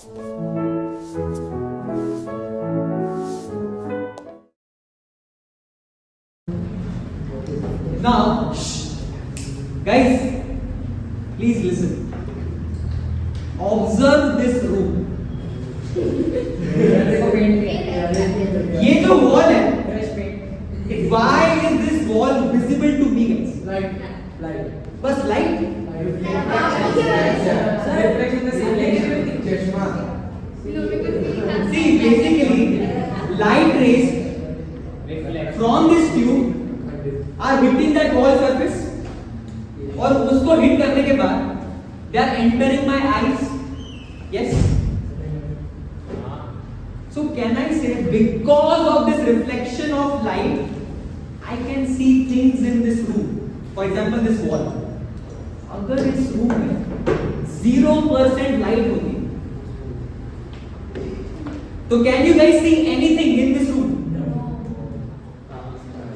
Now, guys, please listen. Observe this room. ये जो wall है, why is this wall visible to me, guys? Light. बस light. See, basically, light rays from this tube are hitting that wall surface, और उसको hit करने के बाद they are entering my eyes. Yes. So can I say because of this reflection of light, I can see things in this room. For example, this wall. अगर इस room में 0% light होती, तो can you guys see anything in this room? No.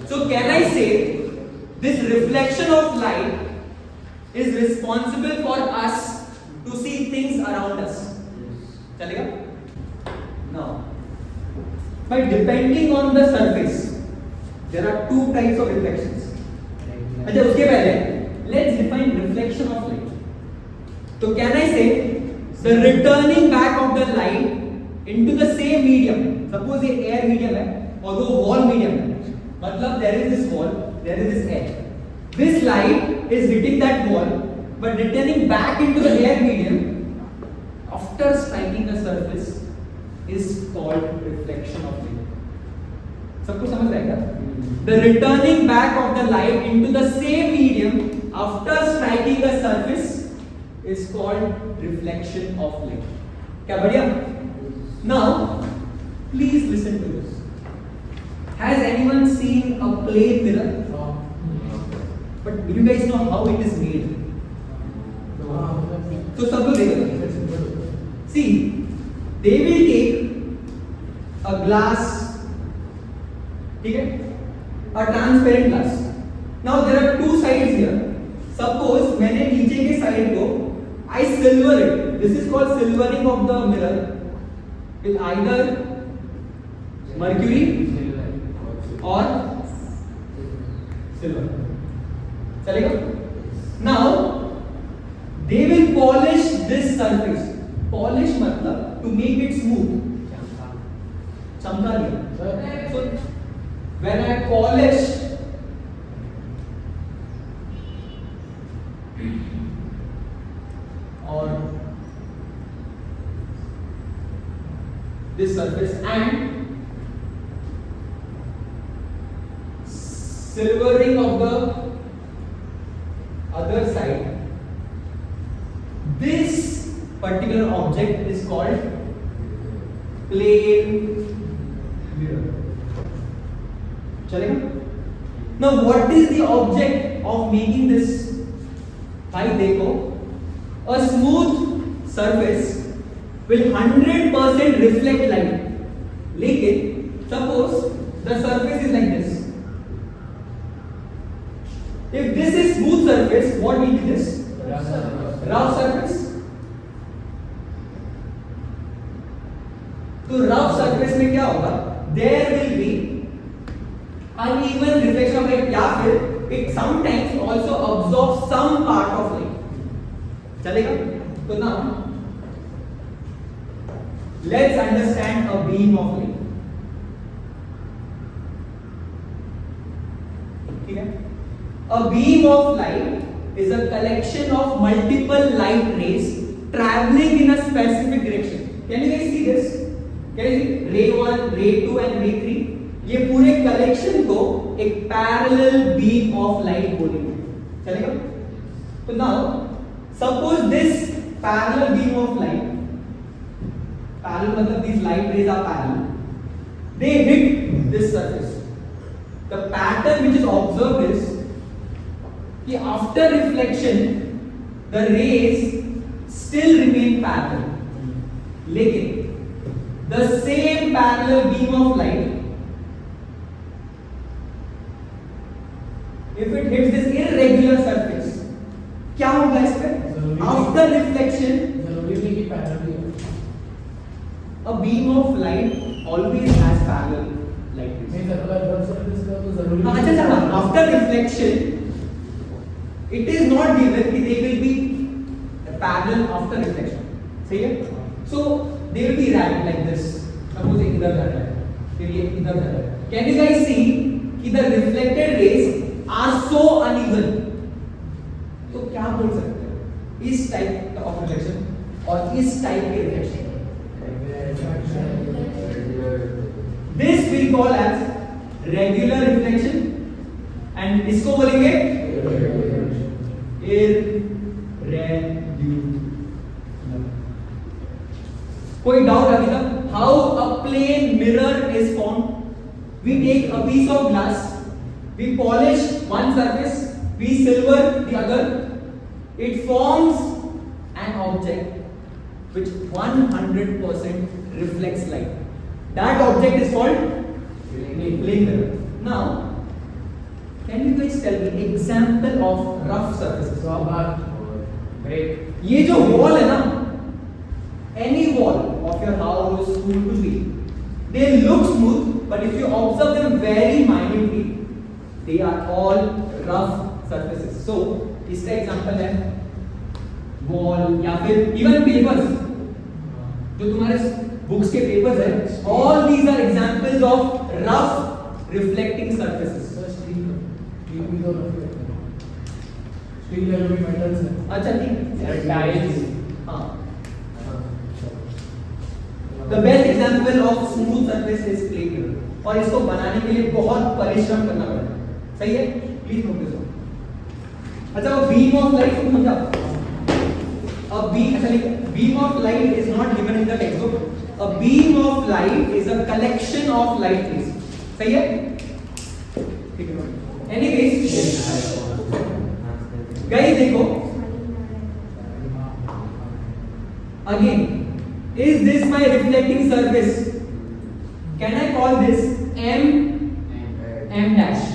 So can I say this reflection of light is responsible for us to see things around us? चलेगा? Now, by depending on the surface, there are two types of reflections. अच्छा, उसके पहले let's define reflection of light. So can I say the returning back of the light into the same medium? Suppose ये air medium है और वो wall medium है. मतलब there is this wall, there is this air. This light is hitting that wall, but returning back into the air medium after striking the surface is called reflection of light. सबको समझ रहा है क्या? The returning back of the light into the same medium after striking the surface is called reflection of light. क्या बढ़िया? Now, please listen to this. Has anyone seen a plane mirror? But do you guys know how it is made? So सब लोग देखो. See, they will take a glass, ठीक है? A transparent glass. Now there are two sides here. Suppose मैंने नीचे के side को I silver it. This is called silvering of the mirror with either mercury or silver. चलेगा? Now they will polish this surface. Polish मतलब to make it smooth. चमका दिया. So when I polish or this surface and silvering of the other side, this particular object is called plane mirror. चलेगा? Now what is the object of making this? भाई देखो, a smooth surface will 100% reflect light. लेकिन suppose the surface is like this. If this is smooth surface, what will be this? Rough surface. तो rough surface में क्या होगा? There will be uneven reflection of light, या फिर it sometimes also absorbs some part of light. चलेगा? तो now let's understand a beam of light. ठीक है? A beam of light is a collection of multiple light rays traveling in a specific direction. Can you guys see this? Can you see ray 1, ray 2 and ray 3? ये पूरे collection को एक parallel beam of light बोलेंगे. चलेगा? तो now suppose this parallel beam of light, parallel मतलब these light rays are parallel, they hit this surface. The pattern which is observed is कि after reflection the rays still remain parallel, लेकिन the same parallel beam of light, if it hits this irregular surface, क्या होगा इस पे? After reflection, A beam of light always has parallel like this. नहीं sir अगर rough surface का तो जरूरी हाँ अच्छा sir after reflection it is not given कि they will be parallel after reflection. सही है? So they will be erratic like this. Suppose एक इधर जा रहा है फिर ये इधर जा रहा है. Can you guys see कि the reflected rays are so uneven? तो क्या बोल सकते हो इस टाइप ऑफ रिफ्लेक्शन और इस टाइप के reflection? This we call as regular reflection and इसको बोलेंगे irregular. कोई डाउट अभी तक? How a plane mirror is formed? We take a piece of glass, we polish one surface, we silver the other. It forms an object which 100% reflects light. That object is called plane mirror. Now, can you guys tell me example of rough surfaces? तो अब बात break ये जो wall है ना, any wall of your house, school, कुछ भी, they look smooth, but if you observe them very minutely, they are all rough surfaces. So, इसका example है wall या फिर even papers, जो तुम्हारे books के papers है, all these are examples of rough reflecting surfaces. Sir steel भी तो रफ है स्टील है भी मेटल्स है अच्छा ठीक है टाइल्स हाँ The best example of smooth surface is plate mirror और इसको बनाने के लिए बहुत परिश्रम करना पड़ता है सही है प्लीज नोट दिस अच्छा वो beam of light को समझा a beam actually beam of light is not given in the textbook a beam of light is a collection of light rays सही है ठीक है anyways guys देखो again is this my reflecting surface can I call this m dash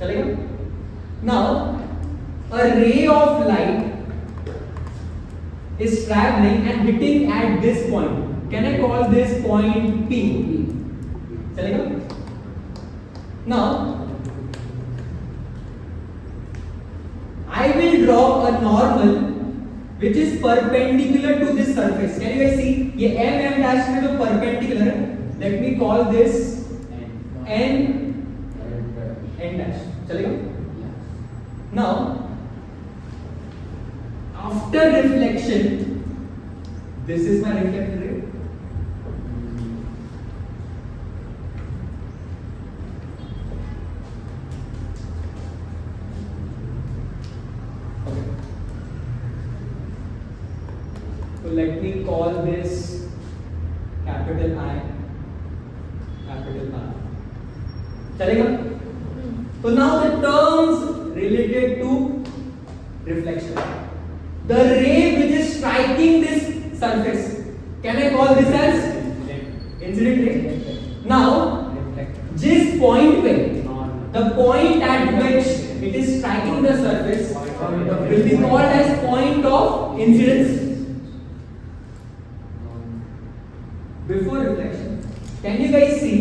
चलेगा now a ray of light is traveling and hitting at this point can I call this point p चलेगा now I will draw a normal which is perpendicular to this surface. Can you guys see? ये m dash में जो perpendicular है, let me call this n dash. चलेगा? Now, after reflection, this is my reflected ray. So let me call this capital I, capital R. चलेगा? So now the terms related to reflection. The ray which is striking this surface, can I call this as incident ray? Now, जिस point पे, the point at which it is striking the surface will be called as point of incidence. Before reflection, can you guys see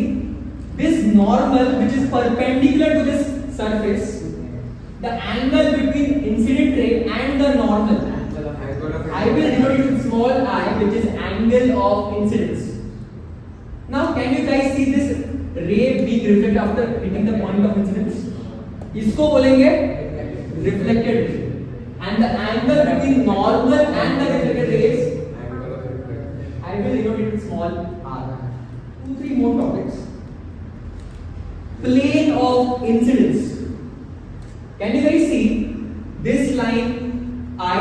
this normal which is perpendicular to this surface? The angle between incident ray and the normal, I will denote it with small I, which is angle of incidence. Now, can you guys see this ray being reflected after hitting the point of incidence? इसको बोलेंगे reflected ray, and the angle between normal and the reflected rays, I will denote it with small r. 2-3 more topics. Plane of incidence. Can you guys see this line I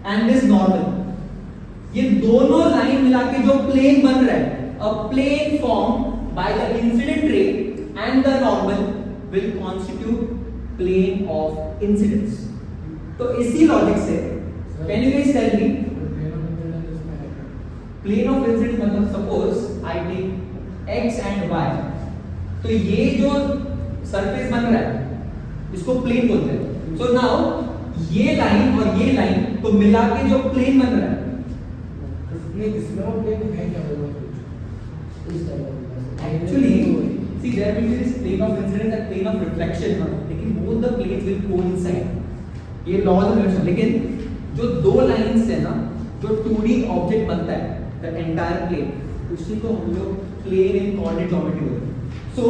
and this normal? ये दोनों line मिला के जो plane बन रहा है, a plane formed by the incident ray and the normal will constitute plane of incidence. तो इसी लॉजिक से can you guys tell me plane of incidence मतलब suppose I take x and y, तो ये जो सरफेस बन रहा है इसको प्लेन बोलते हैं. सो नाउ ये लाइन और ये लाइन को मिला के जो प्लेन बन रहा है नहीं इसमें वो प्लेन है क्या होगा कुछ इस टाइप का Actually, see there will be this plane of incidence and plane of reflection, लेकिन both the planes will coincide. ये law of reflection. लेकिन जो दो lines है ना, जो 2D object बनता है, the entire plane, उसी को हम लोग plane in coordinate geometry बोलते हैं. So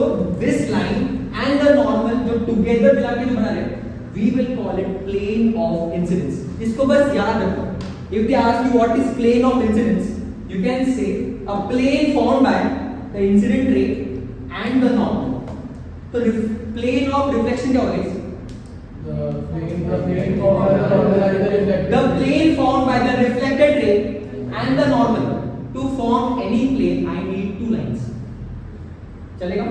this line and the normal जो together मिला के जो बना रहे हैं, we will call it plane of incidence. इसको बस याद रखो. If they ask you what is plane of incidence, you can say a plane formed by the incident ray and the normal. So plane of reflection क्या होगा इस? the plane formed by the reflected ray and the normal. To form any plane, I need two lines. चलेगा?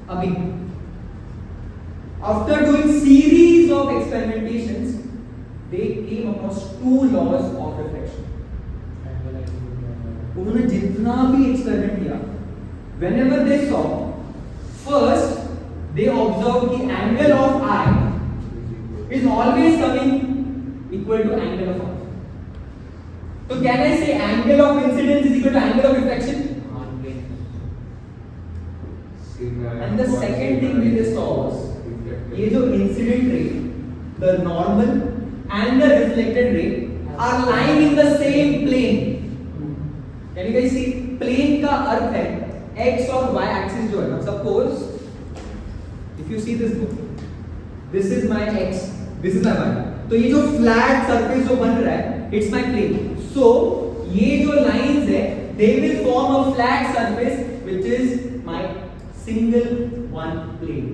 अभी after doing series of experimentations, they came across two laws of reflection. उन्होंने जितना भी experiment किया, whenever they saw, first they observed कि angle of I is always coming equal to angle of I. So can I say angle of incidence is equal to angle of reflection? And the second thing that they saw was ये जो incident ray, the normal and the reflected ray are lying in the same plane. Can you guys see? Plane का अर्थ है x और y axis जो है ना. Suppose if you see this book, this is my x, this is my y. तो ये जो flat surface जो बन रहा है, it's my plane. So ये जो lines है, they will form a flat surface which is my single one plane.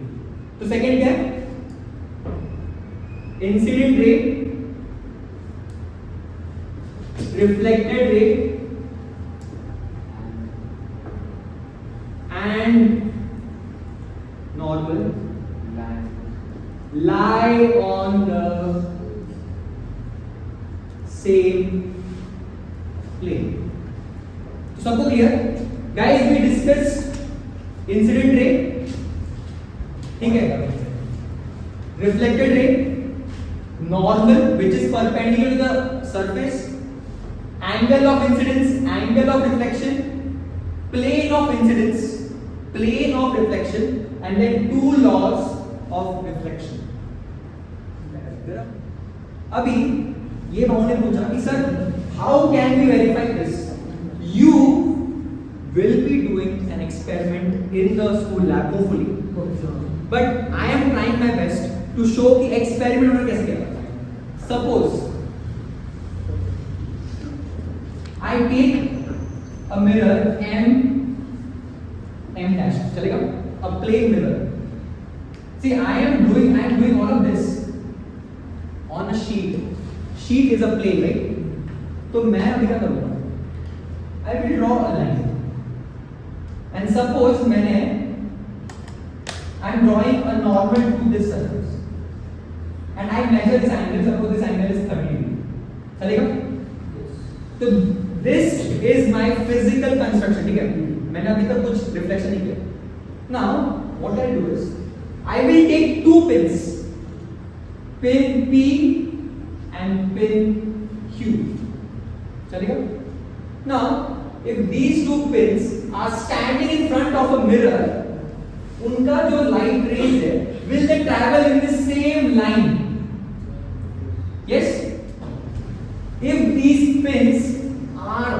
तो second क्या है? Incident ray, reflected ray and normal lie on the same plane. So सबको clear? Guys, we discussed incident ray, ठीक है? Reflected ray, normal which is perpendicular to the surface, angle of incidence, angle of reflection, plane of incidence, plane of reflection, and then two laws of reflection. अभी ये भाव ने पूछा कि sir how can we verify this? You will be doing an experiment in the school lab hopefully, but I am trying my best to show कि experiment में कैसे किया. Suppose I take a mirror M dash, चलेगा? A plane mirror. See, I am doing all of this on a sheet. Sheet is a plane, right? तो मैं अभी क्या करूँगा? I will draw a line. And suppose I am drawing a normal to this surface. And I measure this angle. Suppose this angle is 30 degree. चलेगा? तो this is my physical construction. ठीक है? मैंने अभी तक कुछ reflection नहीं किया. Now, what I do is, I will take two pins, pin P and pin Q. चलेगा? Now, if these two pins are standing in front of a mirror, उनका जो light rays है, will they travel in the same line? Yes? If these pins are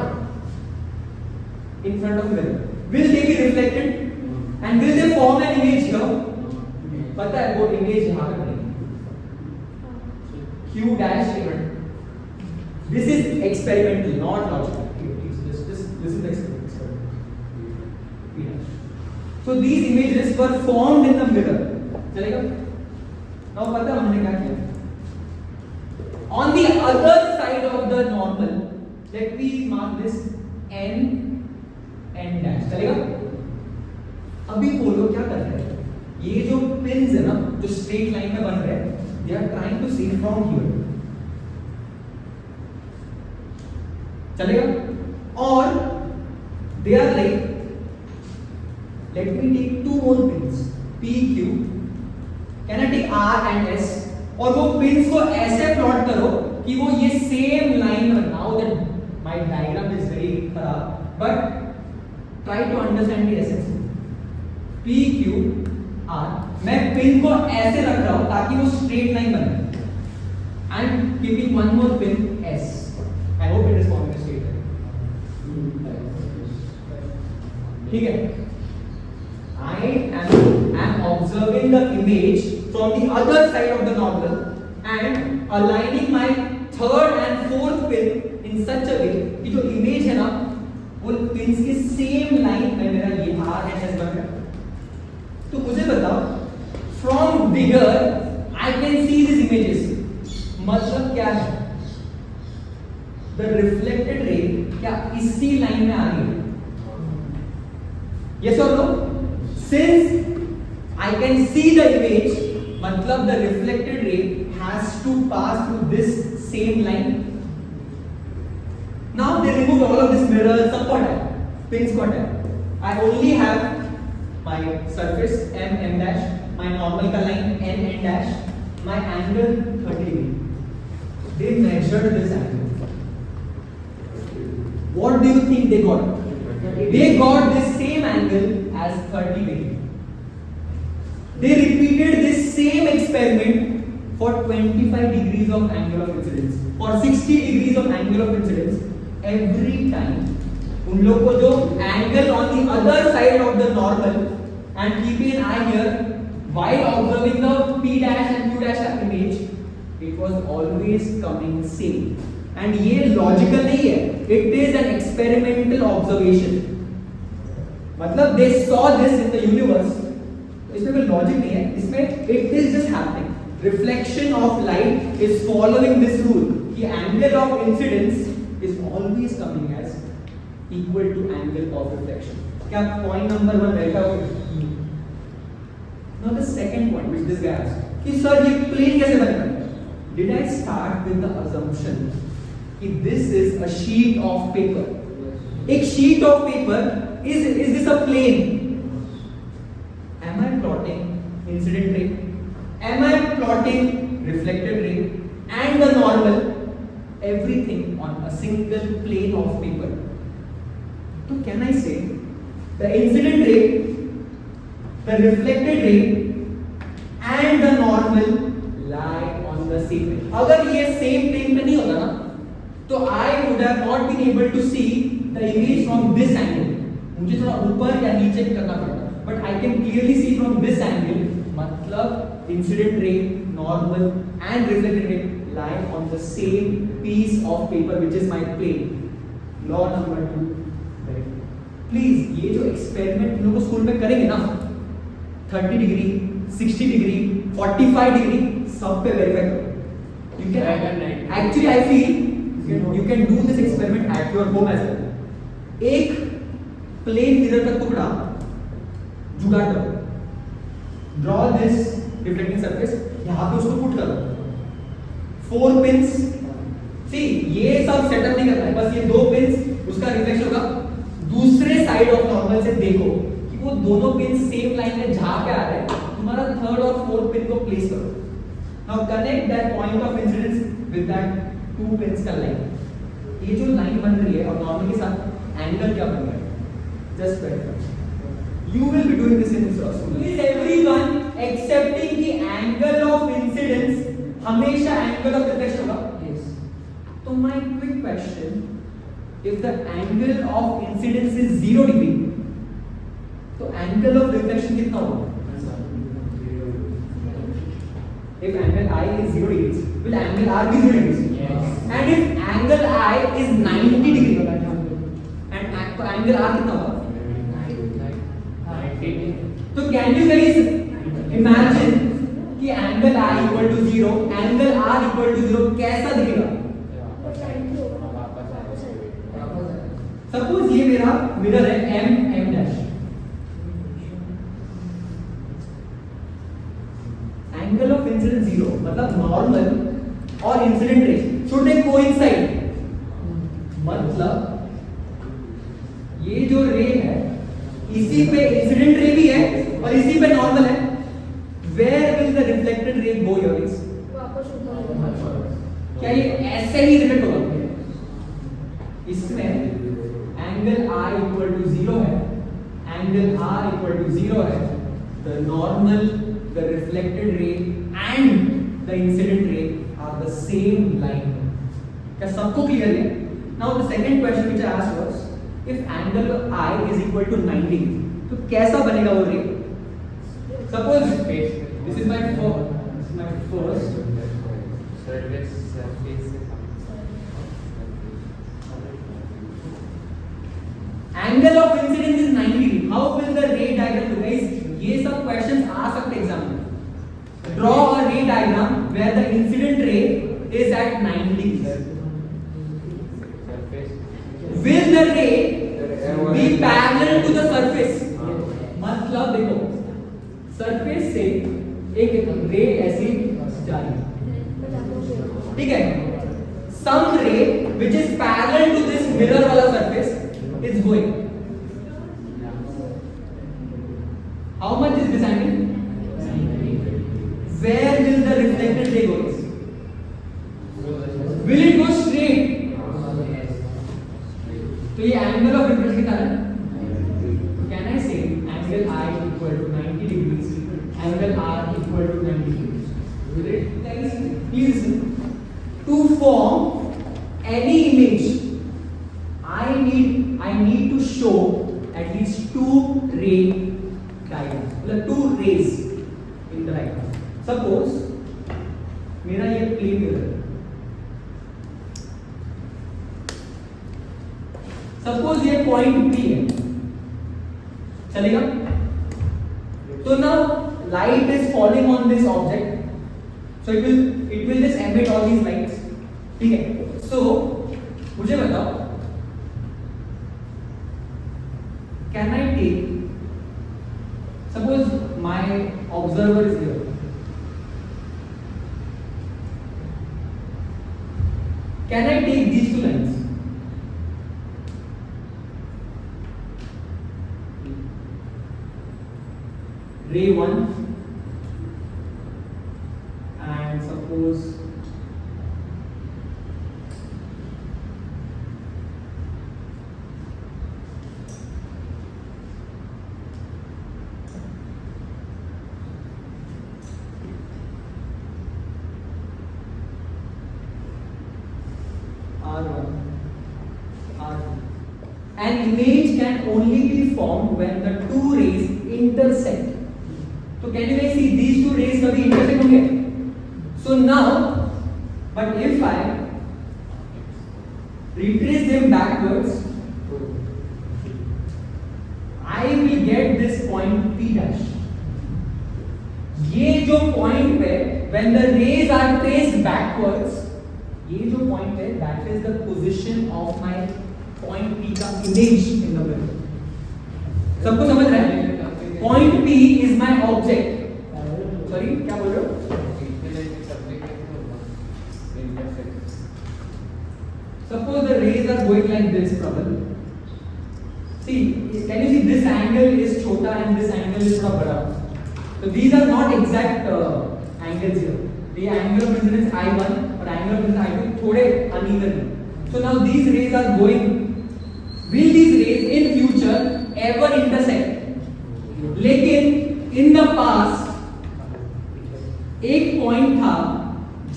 in front of mirror, will they be reflected? And will they form an image here? पता है वो image यहाँ पर नहीं. Q dash here. This is experimental, not logical. Just listen to the experiment. P dash. So these images were formed in the mirror. चलेगा? Now पता है हमने क्या किया? On the other side of the normal, let me mark this N dash. चलेगा? अभी बोलो क्या कर रहे हैं? ये जो पिन्स है ना, जो स्ट्रेट लाइन में बन रहे हैं, they are trying to see from here. चलेगा? और they are like, let me take two more pins, P, Q. Can I take R and S? और वो पिन्स को ऐसे प्लॉट करो कि वो ये सेम लाइन में, now that my my diagram is very kharab, but try to understand the essence. P Q R, मैं पिन को ऐसे रख रहा हूं ताकि वो स्ट्रेट लाइन बने. And keeping one more pin S. I hope it is forming a straight line. ठीक है. I am observing the image from the other side of the normal and aligning my third and fourth pin in such a way कि जो image है ना वो pins के same line में मेरा ये R and S बन रहा है. तो मुझे बताओ from here I can see these images. मतलब क्या है? The reflected ray क्या इसी लाइन में आ रही है? Yes or no? Since I can see the image, मतलब the reflected ray has to pass through this same line. Now they remove all of this mirror, सब what है? Pins what है? I only have my surface M dash, my normal का line N dash, my angle 30 degree. They measured this angle. What do you think they got? They got this same angle as 30 degree. They repeated this same experiment for 25 degrees of angle of incidence, for 60 degrees of angle of incidence. Every time, उन लोग को जो angle on the other side of the normal and keeping an eye here while observing the P dash and Q dash image, it was always coming same. And ये logical नहीं है. It is an experimental observation. मतलब they saw this in the universe. इसमें कोई logic नहीं है. इसमें it is just happening. Reflection of light is following this rule कि angle of incidence is always coming as equal to angle of reflection. क्या point number 1 verify हो गया? Now the second point which this guy asked कि sir ये plane कैसे बनेगा? Did I start with the assumption कि this is a sheet of paper? एक sheet of paper is this a plane? Am I plotting incident ray? Am I plotting reflected ray and the normal? Everything on a single plane of paper. So can I say the incident ray, the reflected ray and the normal lie on the same plane? अगर ये same plane पे नहीं होता ना तो I would have not been able to see the image from this angle. मुझे थोड़ा ऊपर या नीचे करना पड़ता. But I can clearly see from this angle. मतलब incident ray, normal and reflected ray lie on the same piece of paper which is my plane. Law number 2. Please ये जो experiment तुम लोग स्कूल में करेंगे ना 30 डिग्री, 60 डिग्री, 45 डिग्री सब पे verify करो. You can actually I feel you can do this experiment at your home as well. एक प्लेन मिरर का टुकड़ा जुगाड़ करो. Draw this reflecting surface. यहाँ पे उसको पुट करो. 4 pins. See ये सब सेटअप नहीं करना है. बस ये 2 pins उसका रिफ्लेक्शन होगा. दूसरे साइड ऑफ नॉर्मल से देखो कि वो दोनों पिन सेम लाइन में जहाँ पे आ रहे हैं. तुम्हारा थर्ड और फोर्थ पिन को प्लेस करो. Now connect that point of incidence with that 2 pins का लाइन. ये जो लाइन बन रही है और नॉर्मल के साथ एंगल क्या बन रहा है? Just verify. You will be doing this in school. Is everyone accepting the angle of incidence हमेशा angle of reflection होगा? Yes. So my quick question, if the angle of incidence is 0 degree, तो angle of reflection कितना होगा? If angle I is 0 degrees, will angle R be 0 degrees? Yes. And if angle I is 90 degree, and angle R कितना होगा? तो can you guys imagine कि angle I equal to 0, angle R equal to 0 कैसा दिखेगा? Suppose ये मेरा mirror है M dash. Angle of incidence 0 मतलब normal और incident ray should they coincide? मतलब ये जो रे है इसी पे इंसिडेंट रे भी है और इसी पे नॉर्मल है. Where will the reflected ray go your rays? क्या ये ऐसे ही रिफ्लेक्ट होगा? इसमें एंगल आर इक्वल टू 0 है, the normal, the reflected ray and the incident ray are the same line. क्या सबको क्लियर है? Now the second question which I asked was if angle I is equal to 90, तो कैसा बनेगा वो ray? Suppose this is my first angle of incidence is 90 degree. How will the ray diagram look? Guys, ये सब questions आ सकते exam में. Draw a ray diagram where the incident ray is at 90 degree. Will the ray be parallel to the surface? मतलब देखो, surface से एक रे ऐसी जा रही है, ठीक है? Some ray which is parallel to this mirror वाला surface is going. How much is this angle? Where will the reflected ray go? Will it go straight? तो ये एंगल ऑफ रिफ्लेक्शन कितना है? Can I say angle I equal to 90 degrees, angle R equal to 90 degrees. Will it guys please listen. To form any image I need to show at least two ray diagrams, मतलब two rays in the diagram. Suppose मेरा ये plane mirror है. Suppose ये point P है, चलेगा? तो now light is falling on this object, so it will just emit all these lights, ठीक है? सो मुझे बताओ, can I take, suppose my observer is here, can I take these two lines? Ray 1 and suppose R1, R2. An image can only be formed when the two rays intersect. So can you guys see these two rays कभी intersect होंगे? So now, but if I retrace them backwards, I will get this point P dash. ये जो point पे when the rays are traced backwards, ये जो point है that is the position of my point P का image in the mirror. सबको समझ रहा है? Point P is my object. Sorry, क्या बोल रहे हो? Suppose the rays are going like this, Prabal. See, can you see this angle is छोटा and this angle is थोड़ा बड़ा. So these are not exact angles here. The angle of incidence I1 और angle of incidence I2 थोड़े uneven. So now these rays are going. Will these rays in future ever intersect? लेकिन in the past एक point था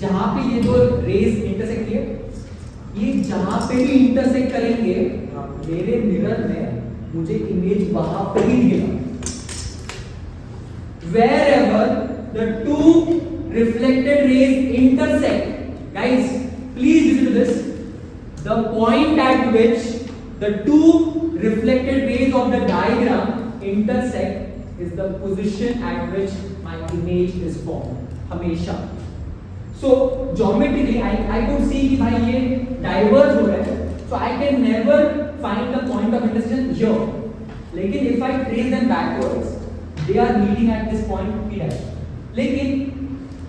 जहां पे ये दो raise intersect किए. ये जहां पे भी इंटरसेक्ट करेंगे मेरे मिरर में मुझे इमेज वहां पे ही दिखेगा. Wherever the two reflected rays intersect, guys, please listen to this. The point at which the two reflected rays of the diagram intersect is the position at which my image is formed. हमेशा. So geometrically, I could see कि भाई ये diverge हो रहा है. So I can never find the point of intersection here. लेकिन if I trace them backwards, they are meeting at this point P dash. लेकिन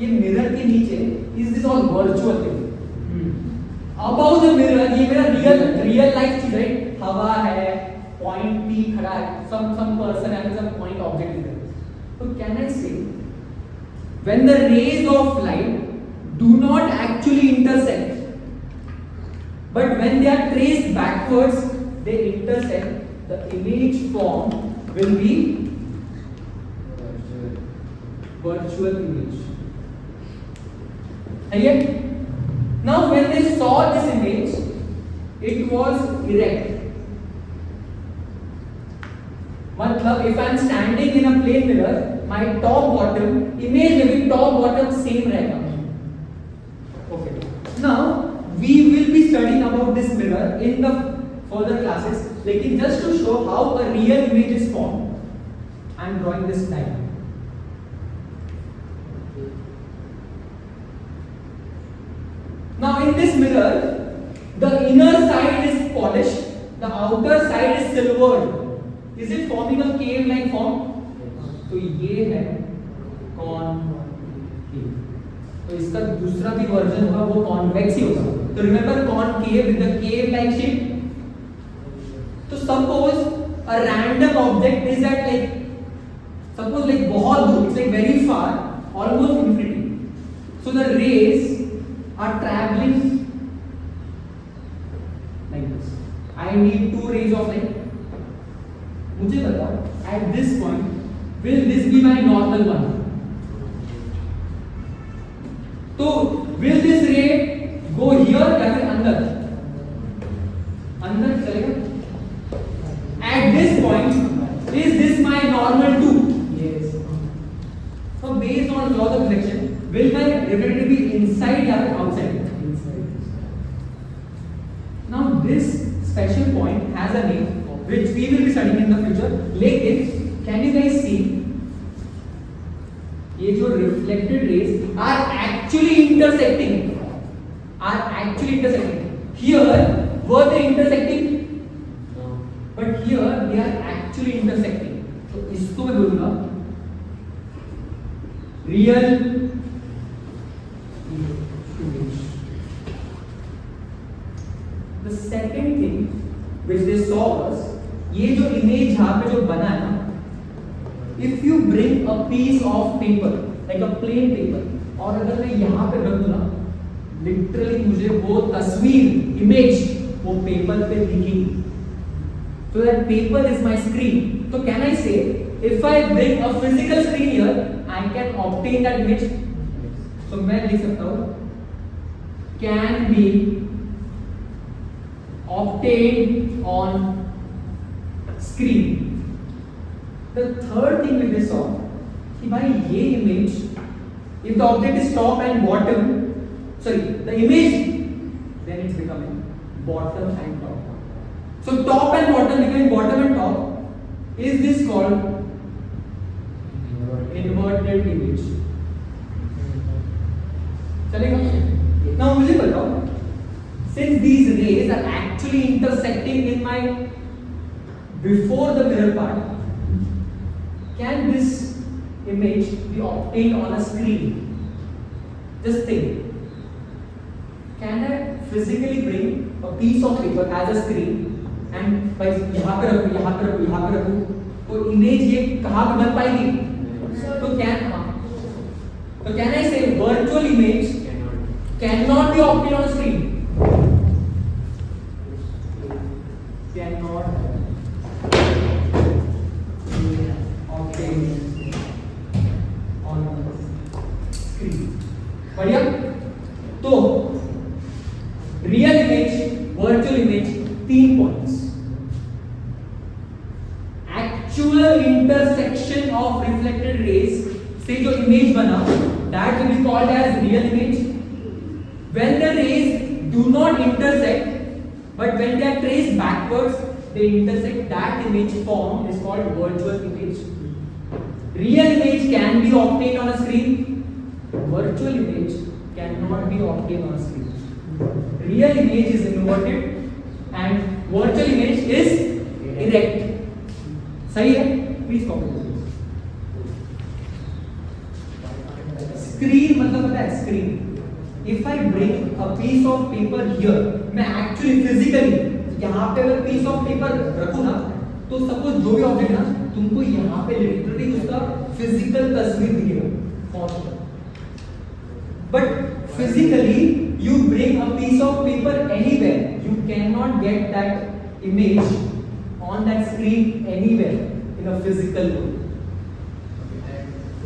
ये mirror के नीचे is this all virtual thing? Above the mirror ये मेरा real life चीज है. हवा है, point P खड़ा है, some person and some point object is there. So can I say when the rays of light do not actually intersect, but when they are traced backwards, they intersect, the image formed will be virtual image. Now when they saw this image, it was erect. मतलब if I am standing in a plane mirror, my top bottom image में भी top bottom same रहेगा. Okay. Now we will be studying about this mirror in the further classes. लेकिन just to show how a real image is formed, I am drawing this diagram. Now in this mirror, the inner side is polished, the outer side is silvered. Is it forming a cave-like form? तो ये है concave. तो इसका दूसरा भी version होगा वो convex ही होगा. तो remember concave with the cave-like shape. तो suppose a random object is at like suppose like बहुत दूर, it's like very far, almost infinity. So the rays are traveling like this. I need two rays of light. मुझे बताओ at this point will this be my normal one? तो will this ray go here या फिर अंदर? अंदर चलेगा? At this point is this my normal too? Yes. So based on law of reflection, will my reflector be inside या फिर outside? Inside. Now this special point has a name which we will be studying in the future. लेकिन can you guys see ये जो reflected rays are actually intersecting. Here were they intersecting? No. But here they are actually intersecting. तो इसको मैं बोलूँगा real image. The second thing which they saw was ये जो image यहाँ पे जो बना है ना, if you bring a piece of paper like a plain paper और अगर मैं यहाँ पे रख दूँ ना, literally मुझे वो तस्वीर इमेज वो पेपर पे दिखेगी. So that paper is my screen. So can I say if I bring a physical screen here, I can obtain that image? So मैं लिख सकता हूँ can be obtained on screen. The third thing which they saw कि भाई ये image, if the object is top and bottom, sorry, the image, then it's becoming bottom and top. So top and bottom becoming bottom and top, is this called inverted image? चलेगा? Now मुझे बताओ, since these rays are actually intersecting in my before the mirror part, can this image be obtained on a screen? Just think. Can I physically bring a piece of paper as a screen and by यहाँ पे रखूँ, तो image ये कहाँ पे बन पाएगी? तो can I say virtual image cannot be obtained on a screen? Cannot obtained on screen. बढ़िया? तो real image, virtual image, 3 points. Actual intersection of reflected rays से जो image बना, that will be called as real image. When the rays do not intersect, but when they are traced backwards, they intersect, that image form is called virtual image. Real image can be obtained on a screen. Virtual image cannot be obtained on a screen. Real image is inverted and virtual image is erect. सही है? Please copy this. Screen मतलब पता है screen. If I bring a piece of paper here, मैं actually physically यहाँ पे अगर piece of paper रखूँ ना, तो suppose जो भी object ना, तुमको यहाँ पे literally उसका physical तस्वीर दिखेगा. But physically, you bring a piece of paper anywhere, you cannot get that image on that screen anywhere. in a physical world.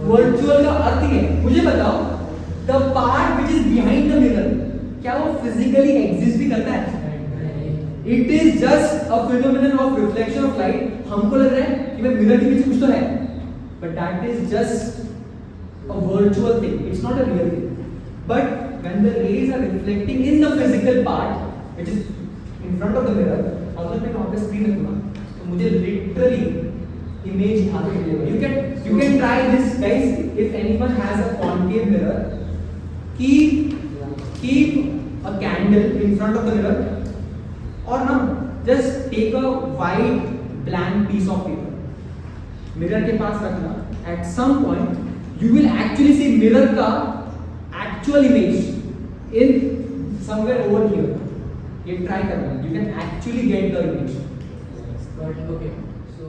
Virtual का अर्थ ही है, मुझे बताओ the part which is behind the mirror क्या वो physically exist भी करता है? It is just a phenomenon of reflection of light. हमको लग रहा है कि भाई मिरर के पीछे कुछ तो है, but that is just a virtual thing. It's not a real thing. But when the rays are reflecting in the physical part, which is in front of the mirror, अगर मैं वहाँ पे स्क्रीन रखूँगा तो मुझे literally image यहाँ पे मिलेगा. You can try this, guys. If anyone has a concave mirror, keep a candle in front of the mirror, or no, just take a white blank piece of paper. Mirror के पास रखना. At some point, you will actually see mirror का actual image in somewhere over here. ये try करना. You can actually get the image. But okay, so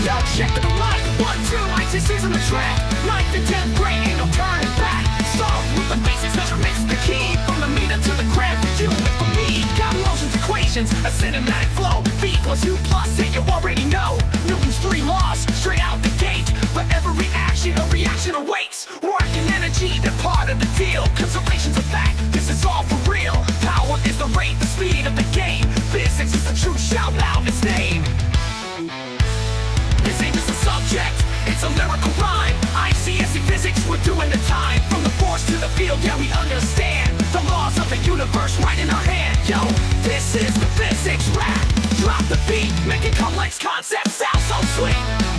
Now check the light, 1, 2, I just season the track. 9th and 10th grade, ain't no turning back. Start with the basics, measurements, the key. From the meter to the gram, for you and for me. Got motions, equations, a cinematic flow. V plus U plus, and you already know. Newton's 3 laws, straight out the gate. For every action, a reaction awaits. Work and energy, they're part of the deal. Conservation's a fact, this is all for real. Power is the rate, the speed of the game. Physics is the truth, shout loud its name. This ain't just a subject, it's a lyrical rhyme. ICSE physics, we're doing the time. From the force to the field, yeah, we understand the laws of the universe right in our hand. Yo, this is the physics rap. Drop the beat, making complex concepts sound so sweet.